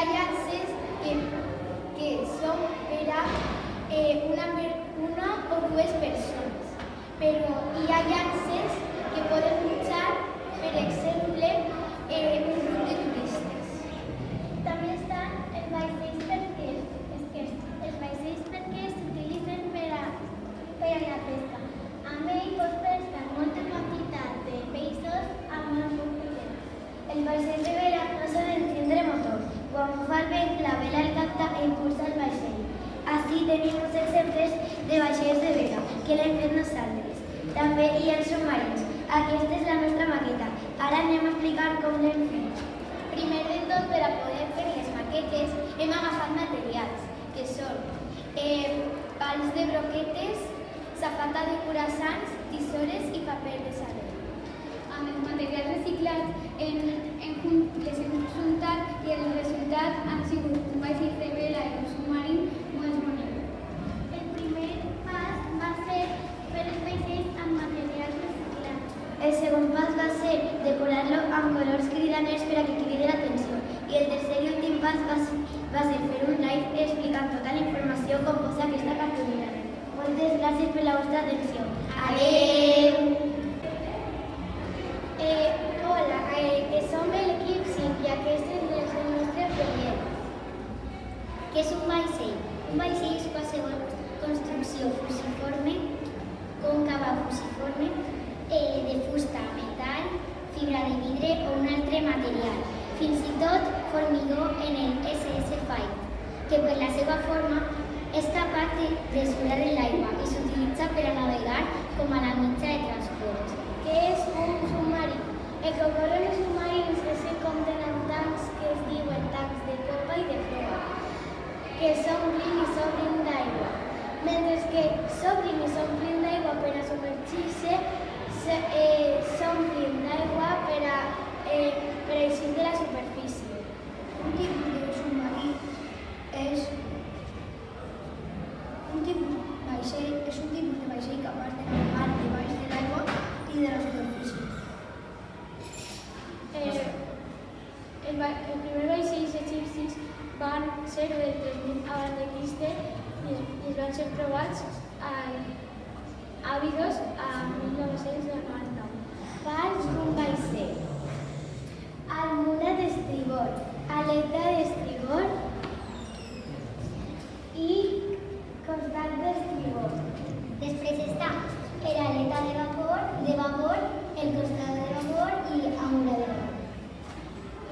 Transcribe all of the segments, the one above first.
ha llances que són per a una o dues persones, però hi ha llances que poden pujar, per exemple, un grup de turistes. També estan els vaixells pesquers. Els vaixells pesquers s'utilitzen per a la pesca. Amb ell pots pescar molta quantitat de peixos amb molt poc temps. Els vaixells de vela no solen tindre motor. Quan fa el vent, la vela el capta i impulsa el vaixell. Així tenim uns exemples de vaixells de vela que l'hem fet nosaltres. També hi ha els submarins. Aquesta és la nostra maqueta. Ara anem a explicar com l'hem fet. Primer de tot, per a poder fer les maquetes, hem agafat materials, que són pals de broquetes, safata de curassans, tisores i paper de saler. Amb els materials reciclats les hem juntat i el resultat han sigut un vaixell de vela i un submarí molt bonic. El primer pas va ser fer els vaixells amb materials reciclats. El segon pas va ser decorar-lo amb colors cridaners per a que cridi l'atenció. I el tercer i últim pas va ser fer un live explicant tota la informació com posa aquesta cartolina. Moltes gràcies per la vostra atenció. Adeu! Hola, som l'equip 5 i aquest és el nostre projecte. Què és un vaixell? Un vaixell és qualsevol construcció fusiforme, còncava fusiforme, de fusta, metall, fibra de vidre o un altre material, fins i tot formigó en el SS5, que per la seva forma és capaç de surar en l'aigua i s'utilitza per a navegar com a la mitja de transport. Què és un submarí? El que ocorre en els submarins és que compten amb tancs que es diuen tancs de popa i de proa, que s'omplin i s'obrin d'aigua. Mentre que s'obrin i s'omplin d'aigua per a submergir-se, s'omplin d'aigua per a eixir de la superfície. Un tipus de submarí és un tipus de vaixell capaç de navegar debaix de l'aigua i de la superfície. Els primers vaixells egipcis van ser del 3000 abans de Crist i es van ser provats a Abidos a 1999. Parts d'un vaixell: almuna d'estribord, aleta d'estribord i costat d'estribord. Després està l'aleta de babor, el costat de babor i amura de babor.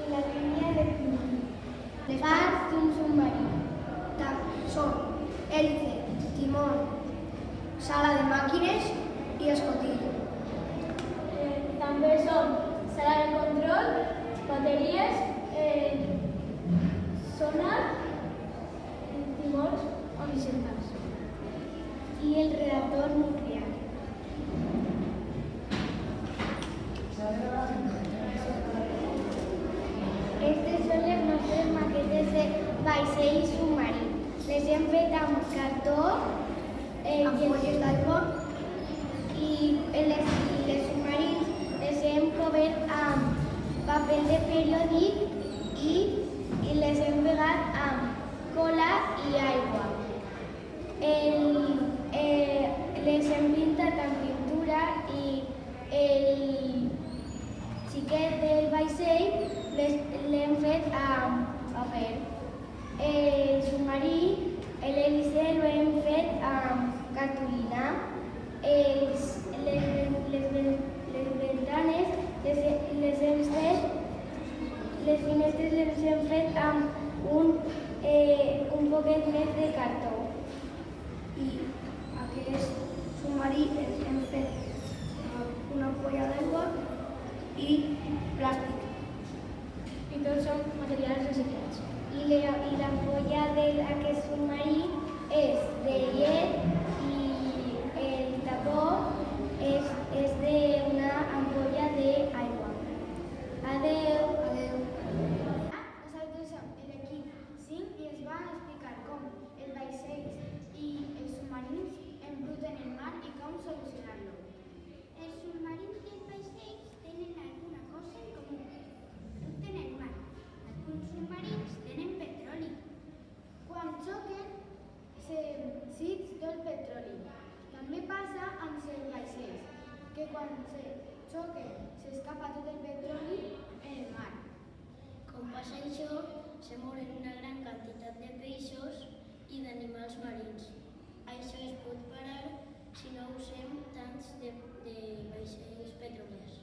I la línia de timó. Parts d'un submarí: Són hèlice, timó, sala de màquines i escotilla. També són sala de control, bateries, sonar, timons horitzontals i el reactor nuclear. Aquestes són les nostres maquetes de vaixell submarí. Les hem fet amb cartó, Amb fulles d'aigua i les submarins les hem cobert amb paper de periòdic i les hem pegat amb cola i aigua. Les hem pintat amb pintura i el xiquet del vaixell l'hem fet amb paper. El submarí, l'hèlice, l'hem fet amb cartolina. Les ventanes les hem fet, les finestres les hem fet amb un poquet més de cartó. I aquest submarí hem fet una ampolla d'aigua i plàstic. I tots són materials reciclats. I l'ampolla d'aquest submarí és de llet i el tapó és d'una ampolla d'aigua. Adeu. Nosaltres som l'equip 5 i ens van explicar com els vaixells i els submarins embruten el mar i com solucionar-lo. Els submarins i els vaixells tenen alguna cosa en comú. Surten al mar. Alguns submarins tenen xoquen, s'escapa tot el petroli en el mar. Com passa això, se moren una gran quantitat de peixos i d'animals marins. Això es pot parar si no usem tants de vaixells petrolers.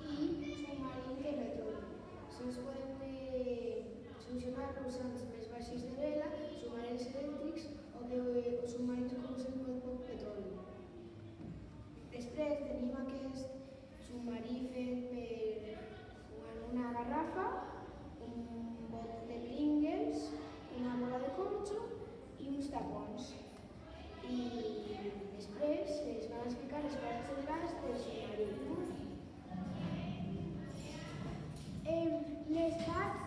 I submarins de petroli. Sols podem solucionar-lo usant més vaixells de vela, submarins elèctrics o submarins que usen molt poc petroli. Després tenim aquest submarí fet per una garrafa, un bot de Pringles, una bola de corxo i uns tapons. I després es van explicar les parts centrals del submarí. Les parts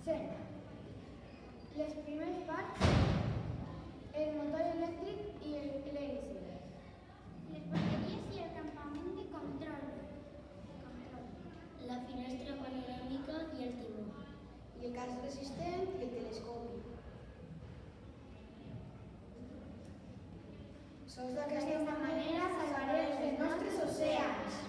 són les primeres parts, el motor elèctric i l'hélice. Les bateries i el campament de control. La finestra panoràmica i el timó. I el cas resistent i el telescopi. Sols d'aquesta manera salvarem els nostres oceans.